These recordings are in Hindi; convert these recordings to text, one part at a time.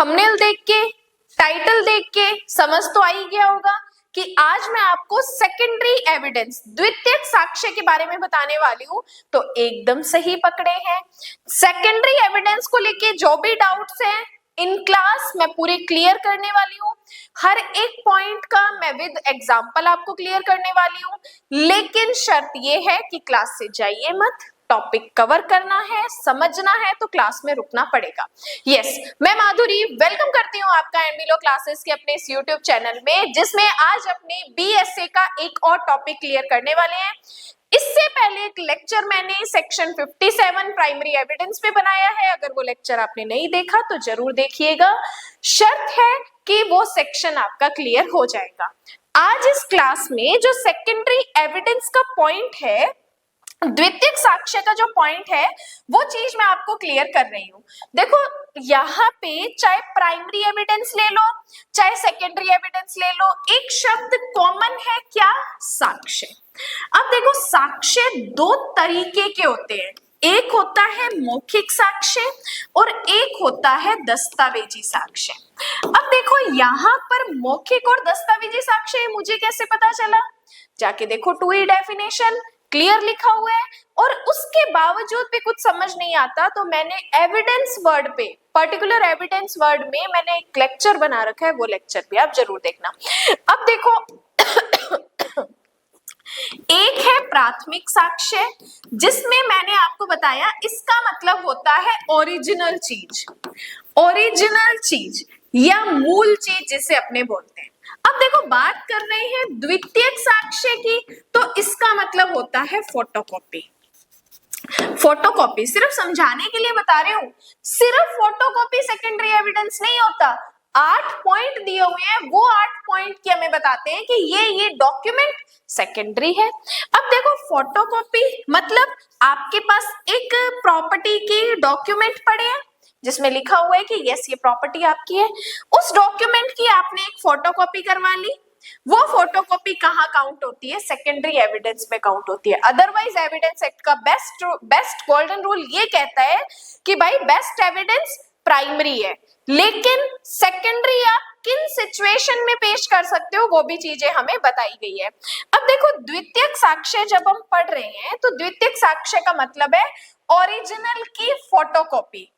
थंबनेल देख के, टाइटल देख के समझ तो आ ही गया होगा कि आज मैं आपको सेकेंडरी एविडेंस, द्वितीयक साक्ष्य के बारे में बताने वाली हूँ। तो एकदम सही पकड़े हैं। सेकेंडरी एविडेंस को लेके जो भी डाउट्स हैं इन क्लास मैं पूरे क्लियर करने वाली हूँ। हर एक पॉइंट का मैं विद एग्जांपल आपको क्लियर करने वाली हूँ, लेकिन शर्त ये है कि क्लास से जाइए मत, टॉपिक कवर करना है, समझना है तो क्लास में रुकना पड़ेगा। यस, मैं माधुरी वेलकम करती हूँ आपका एनबीलो क्लासेस के अपने इस यूट्यूब चैनल में, जिसमें आज अपने बीएसए का एक और टॉपिक क्लियर करने वाले हैं। इससे पहले एक लेक्चर मैंने सेक्शन 57 प्राइमरी एविडेंस पे बनाया है। अगर वो लेक्चर आपने नहीं देखा तो जरूर देखिएगा। शर्त है कि वो सेक्शन आपका क्लियर हो जाएगा। आज इस क्लास में जो सेकेंडरी एविडेंस का पॉइंट है, द्वितीयक साक्ष्य का जो पॉइंट है, वो चीज मैं आपको क्लियर कर रही हूँ। देखो यहाँ पे चाहे प्राइमरी एविडेंस ले लो चाहे सेकेंडरी एविडेंस ले लो, एक शब्द कॉमन है, क्या? साक्ष्य। अब देखो साक्ष्य दो तरीके के होते हैं, एक होता है मौखिक साक्ष्य और एक होता है दस्तावेजी साक्ष्य। अब देखो यहाँ पर मौखिक और दस्तावेजी साक्ष्य मुझे कैसे पता चला? जाके देखो 2E डेफिनेशन क्लियर लिखा हुआ है, और उसके बावजूद भी कुछ समझ नहीं आता तो मैंने एविडेंस वर्ड पे, पर्टिकुलर एविडेंस वर्ड में मैंने एक लेक्चर बना रखा है, वो लेक्चर भी आप जरूर देखना। अब देखो एक है प्राथमिक साक्ष्य, जिसमें मैंने आपको बताया इसका मतलब होता है ओरिजिनल चीज, ओरिजिनल चीज या मूल चीज जिसे अपने बोलते हैं। अब देखो बात कर रहे हैं द्वितीयक साक्ष्य की, तो इसका मतलब होता है फोटोकॉपी। फोटोकॉपी सिर्फ समझाने के लिए बता रही हूँ, सिर्फ फोटोकॉपी सेकेंडरी एविडेंस नहीं होता। 8 पॉइंट दिए हुए हैं, वो 8 पॉइंट की हमें बताते हैं कि ये डॉक्यूमेंट सेकेंडरी है। अब देखो फोटोकॉपी मतलब आपके पास एक प्रॉपर्टी की डॉक्यूमेंट पड़े हैं जिसमें लिखा हुआ है कि यस ये प्रॉपर्टी आपकी है, उस डॉक्यूमेंट की आपने एक फोटोकॉपी करवा ली। वो फोटोकॉपी कहाँ काउंट होती है? सेकेंडरी एविडेंस में काउंट होती है। अदरवाइज एविडेंस एक्ट का बेस्ट गोल्डन रूल ये कहता है कि भाई बेस्ट एविडेंस प्राइमरी है, लेकिन सेकेंडरी आप किन सिचुएशन में पेश कर सकते हो वो भी चीजें हमें बताई गई है। अब देखो द्वितीयक साक्ष्य जब हम पढ़ रहे हैं तो द्वितीयक साक्ष्य का मतलब है ओरिजिनल की फोटोकॉपी।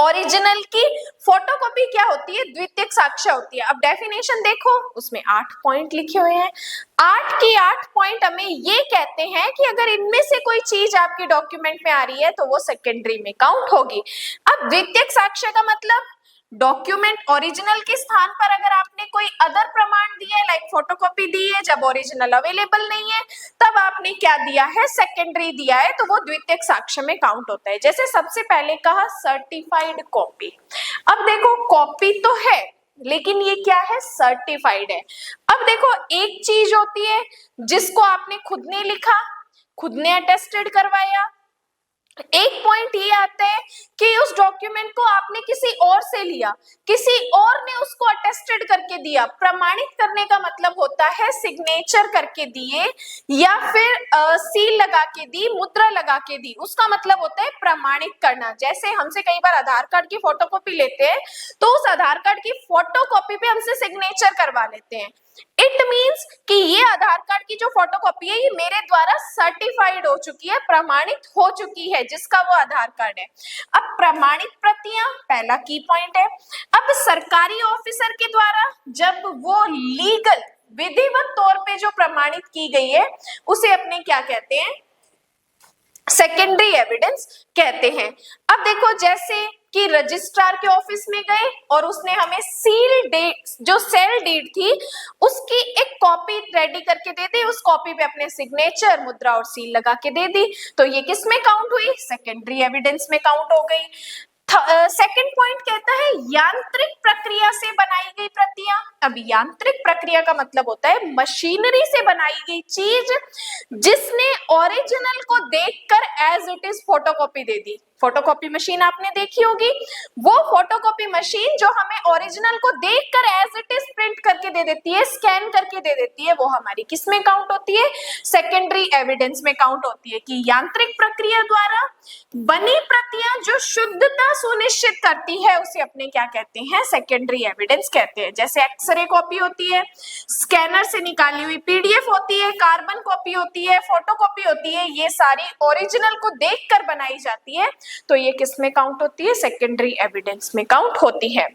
ओरिजिनल की फोटोकॉपी क्या होती है? द्वितीयक साक्ष्य होती है। अब डेफिनेशन देखो, उसमें 8 पॉइंट लिखे हुए हैं। 8 के 8 पॉइंट हमें ये कहते हैं कि अगर इनमें से कोई चीज आपकी डॉक्यूमेंट में आ रही है तो वो सेकेंडरी में काउंट होगी। अब द्वितीयक साक्ष्य का मतलब डॉक्यूमेंट ओरिजिनल के स्थान पर अगर आपने कोई अदर प्रमाण दिया है, लाइक फोटोकॉपी दी है, जब ओरिजिनल अवेलेबल नहीं है तब आपने क्या दिया है? सेकेंडरी दिया है, तो वो द्वितीयक साक्ष्य में काउंट होता है। जैसे सबसे पहले कहा सर्टिफाइड कॉपी। अब देखो कॉपी तो है लेकिन ये क्या है? सर्टिफाइड है। अब देखो एक चीज होती है जिसको आपने खुद ने लिखा, खुद ने अटेस्टेड करवाया। एक पॉइंट ये आता है कि उस डॉक्यूमेंट को आपने किसी और से लिया, किसी और ने उसको अटेस्टेड करके दिया। प्रमाणित करने का मतलब होता है सिग्नेचर करके दिए या फिर सील लगा के दी, मुद्रा लगा के दी, उसका मतलब होता है प्रमाणित करना। जैसे हमसे कई बार आधार कार्ड की फोटोकॉपी लेते हैं तो उस आधार कार्ड की फोटोकॉपी पे हमसे सिग्नेचर करवा लेते हैं। इट मीन्स कि ये आधार कार्ड की जो फोटोकॉपी है ये मेरे द्वारा सर्टिफाइड हो चुकी है, प्रमाणित हो चुकी है, जिसका वो आधार कार्ड है। अब प्रमाणित प्रतियां पहला की पॉइंट है। अब सरकारी ऑफिसर के द्वारा जब वो लीगल विधिवत तौर पे जो प्रमाणित की गई है उसे अपने क्या कहते हैं? सेकेंडरी एविडेंस कहते हैं। अब देखो जैसे कि रजिस्ट्रार के ऑफिस में गए और उसने हमें सील डेट, जो सेल डीड थी, उसकी एक कॉपी रेडी करके दे दी, उस कॉपी पे अपने सिग्नेचर, मुद्रा और सील लगा के दे दी, तो ये किस में काउंट हुई? सेकेंडरी एविडेंस में काउंट हो गई। सेकंड पॉइंट कहता है यांत्रिक प्रक्रिया से बनाई गई प्रतियां। अब यांत्रिक प्रक्रिया का मतलब होता है मशीनरी से बनाई गई चीज जिसने ओरिजिनल को देखकर एज इट इज फोटोकॉपी दे दी। फोटोकॉपी मशीन आपने देखी होगी, वो फोटोकॉपी मशीन जो हमें ओरिजिनल को देखकर एज इट इज प्रिंट करके दे देती है, स्कैन करके दे देती है, वो हमारी किस में काउंट होती है? सेकेंडरी एविडेंस में काउंट होती है। कि यांत्रिक प्रक्रिया द्वारा बनी प्रतियां जो शुद्धता सुनिश्चित करती है उसे अपने क्या कहते हैं, सेकेंडरी एविडेंस कहते हैं। जैसे एक्सरे कॉपी होती है, स्कैनर से निकाली हुई पीडीएफ होती है, कार्बन कॉपी होती है, फोटोकॉपी होती है, ये सारी ओरिजिनल को देखकर बनाई जाती है, तो ये किस में काउंट होती है, सेकेंडरी एविडेंस में काउंट होती है।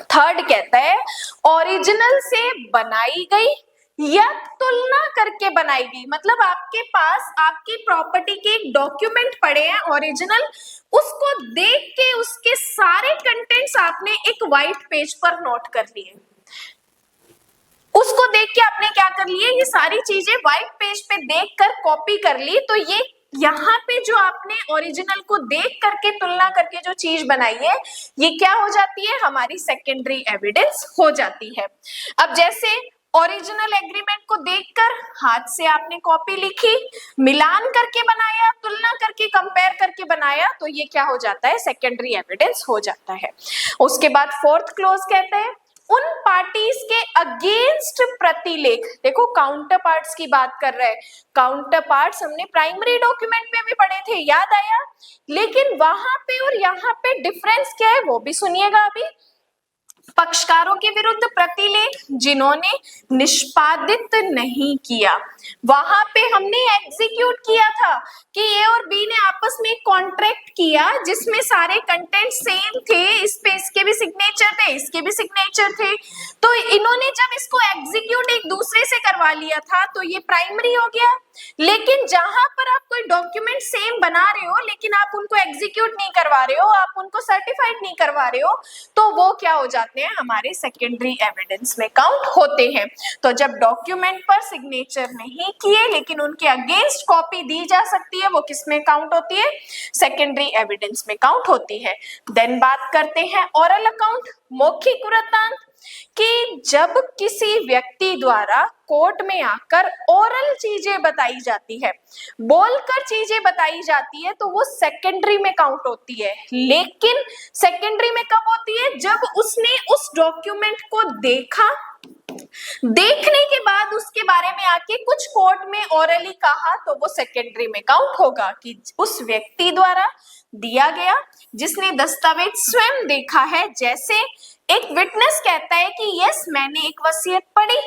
थर्ड कहता है ओरिजिनल से बनाई गई या तुलना करके बनाई गई, मतलब आपके पास आपकी प्रॉपर्टी के एक डॉक्यूमेंट पड़े हैं ओरिजिनल, उसको देख के उसके सारे कंटेंट्स आपने एक व्हाइट पेज पर नोट कर लिए, उसको देख के आपने क्या कर लिए, ये सारी चीजें व्हाइट पेज पे देखकर कॉपी कर ली, तो ये यहाँ पे जो आपने ओरिजिनल को देख करके तुलना करके जो चीज बनाई है, ये क्या हो जाती है, हमारी सेकेंडरी एविडेंस हो जाती है। अब जैसे ओरिजिनल एग्रीमेंट को देखकर हाथ से आपने कॉपी लिखी, मिलान करके बनाया, तुलना करके कंपेयर करके बनाया, तो ये क्या हो जाता है, सेकेंडरी एविडेंस हो जाता है। उसके बाद फोर्थ क्लॉज कहते हैं उन पार्टीज के अगेंस्ट प्रतिलेख, देखो काउंटर पार्ट्स की बात कर रहे हैं, काउंटर पार्ट्स हमने प्राइमरी डॉक्यूमेंट में भी पढ़े थे, याद आया, लेकिन वहां पे और यहाँ पे डिफरेंस क्या है वो भी सुनिएगा अभी। पक्षकारों के विरुद्ध प्रतिलेख जिन्होंने निष्पादित नहीं किया, वहां पे हमने एग्जीक्यूट किया था कि ए और बी ने आपस में कॉन्ट्रैक्ट किया जिसमें सारे कंटेंट सेम थे, इस पे इसके भी सिग्नेचर थे, इसके भी सिग्नेचर थे, तो इन्होंने जब इसको एग्जीक्यूट एक दूसरे से करवा लिया था तो ये प्राइमरी हो गया। लेकिन जहां पर आप कोई डॉक्यूमेंट सेम बना रहे हो लेकिन आप उनको एग्जीक्यूट नहीं करवा रहे हो, आप उनको सर्टिफाइड नहीं करवा रहे हो, तो वो क्या हो जाते हैं, हमारे सेकेंडरी एविडेंस में काउंट होते हैं। तो जब डॉक्यूमेंट पर सिग्नेचर नहीं किए लेकिन उनके अगेंस्ट कॉपी दी जा सकती है, वो किस में काउंट होती है, सेकेंडरी एविडेंस में काउंट होती है। देन बात करते हैं ओरल अकाउंट, मौखिक वृत्तांत, कि जब किसी व्यक्ति द्वारा कोर्ट में आकर ओरल चीजें बताई जाती है, बोलकर चीजें बताई जाती है, तो वो सेकेंडरी में काउंट होती है। लेकिन सेकेंडरी में कब होती है, जब उसने उस डॉक्यूमेंट को देखा, देखने के बाद उसके बारे में आके कुछ कोर्ट में ओरली कहा, तो वो सेकेंडरी में काउंट होगा कि उस व्यक्ति द्वारा दिया गया जिसने दस्तावेज स्वयं देखा है। जैसे एक विटनेस कहता है कि यस मैंने एक वसीयत पढ़ी,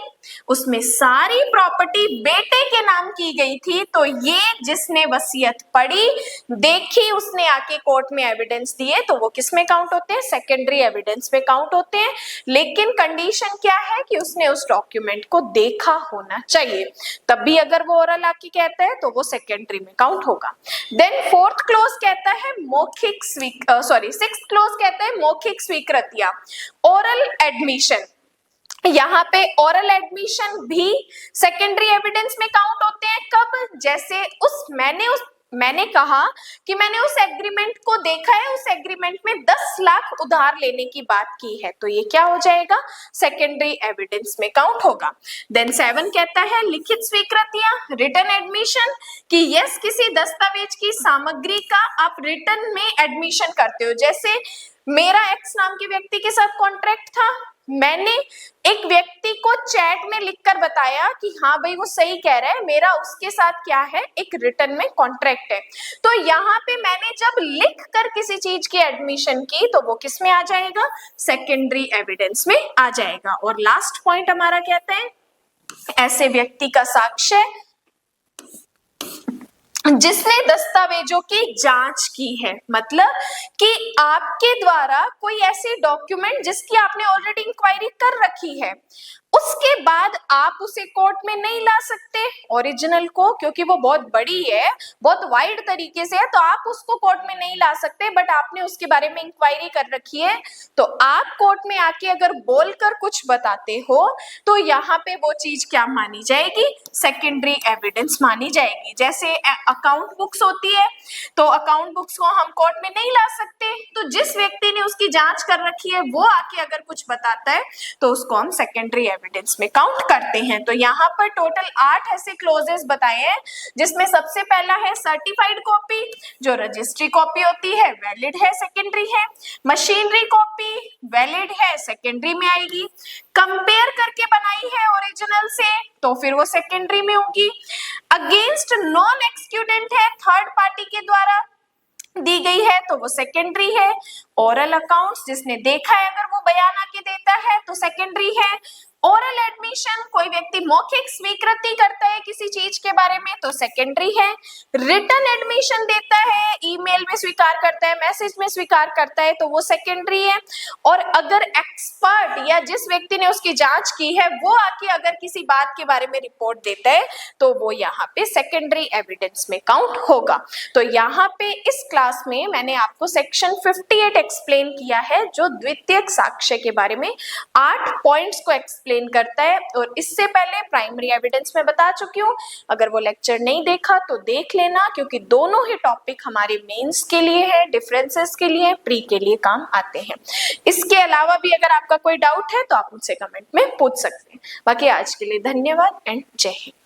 उसमें सारी प्रॉपर्टी बेटे के नाम की गई थी, तो ये जिसने वसीयत पढ़ी, देखी, उसने आके कोर्ट में एविडेंस दिए, तो वो किस में काउंट होते हैं, सेकेंडरी एविडेंस में काउंट होते हैं। लेकिन कंडीशन क्या है कि उसने उस डॉक्यूमेंट को देखा होना चाहिए, तब भी अगर वो ओरल आके कहता है तो वो सेकेंडरी में काउंट होगा। देन फोर्थ क्लोज कहता है मौखिक सिक्स्थ क्लोज कहता है मौखिक स्वीकृतियां, ओरल एडमिशन। यहाँ पे ओरल एडमिशन भी सेकेंडरी एविडेंस में काउंट होते हैं। कब, जैसे मैंने कहा कि मैंने उस एग्रीमेंट को देखा है, उस एग्रीमेंट में 10 लाख उधार लेने की बात की है, तो ये क्या हो जाएगा, सेकेंडरी एविडेंस में काउंट होगा। देन 7 कहता है लिखित स्वीकृतियां, रिटन एडमिशन, कि यस किसी दस्तावेज की सामग्री का आप रिटन में एडमिशन करते हो। जैसे मेरा एक्स नाम के व्यक्ति के साथ कॉन्ट्रैक्ट था, मैंने एक व्यक्ति को चैट में लिखकर बताया कि हाँ भाई वो सही कह रहा है, मेरा उसके साथ क्या है, एक रिटन में कॉन्ट्रैक्ट है, तो यहाँ पे मैंने जब लिख कर किसी चीज की एडमिशन की तो वो किस में आ जाएगा, सेकेंडरी एविडेंस में आ जाएगा। और लास्ट पॉइंट हमारा कहता है ऐसे व्यक्ति का साक्ष्य जिसने दस्तावेजों की जांच की है, मतलब कि आपके द्वारा कोई ऐसी डॉक्यूमेंट जिसकी आपने ऑलरेडी इंक्वायरी कर रखी है, उसके बाद आप उसे कोर्ट में नहीं ला सकते ओरिजिनल को, क्योंकि वो बहुत बड़ी है, बहुत वाइड तरीके से है, तो आप उसको कोर्ट में नहीं ला सकते, बट आपने उसके बारे में इंक्वायरी कर रखी है, तो आप कोर्ट में आके अगर बोलकर कुछ बताते हो तो यहाँ पे वो चीज क्या मानी जाएगी, सेकेंडरी एविडेंस मानी जाएगी। जैसे अकाउंट बुक्स होती है, तो अकाउंट बुक्स को हम कोर्ट में नहीं ला सकते, तो जिस व्यक्ति ने उसकी जांच कर रखी है वो आके अगर कुछ बताता है तो उसको हम सेकेंडरी एविडेंस में काउंट करते हैं। तो यहाँ पर टोटल 8 ऐसे क्लोजेस बताए हैं, जिसमें सबसे पहला है सर्टिफाइड कॉपी, जो रजिस्ट्री कॉपी होती है वैलिड है, सेकेंडरी है। मशीनरी कॉपी वैलिड है, सेकेंडरी में आएगी। कंपेयर करके बनाई है ओरिजिनल से, तो फिर वो सेकेंडरी में होगी। अगेंस्ट नॉन एक्सक्यूडेंट है, थर्ड पार्टी के द्वारा दी गई है तो वो सेकेंडरी है। ओरल अकाउंट्स जिसने देखा है अगर वो बयान आके देता है तो सेकेंडरी है। ओरल एडमिशन कोई व्यक्ति मौखिक स्वीकृति करता है किसी चीज के बारे में तो सेकेंडरी है। रिटन एडमिशन देता है, ईमेल में स्वीकार करता है, मैसेज में स्वीकार करता है तो वो सेकेंडरी है। और अगर एक्सपर्ट या जिस व्यक्ति ने उसकी जांच की है वो आके अगर किसी बात के बारे में रिपोर्ट देता है तो वो यहाँ पे सेकेंडरी एविडेंस में काउंट होगा। तो यहाँ पे इस क्लास में मैंने आपको सेक्शन 58 एक्सप्लेन किया है जो द्वितीयक साक्ष्य के बारे में 8 पॉइंट्स को एक्सप्लेन करता है। और इससे पहले प्राइमरी एविडेंस में बता चुकी हूँ, अगर वो लेक्चर नहीं देखा तो देख लेना, क्योंकि दोनों ही टॉपिक हमारे मेंस के लिए है, डिफरेंसेस के लिए, प्री के लिए काम आते हैं। इसके अलावा भी अगर आपका कोई डाउट है तो आप मुझसे कमेंट में पूछ सकते हैं। बाकी आज के लिए धन्यवाद एंड जय हिंद।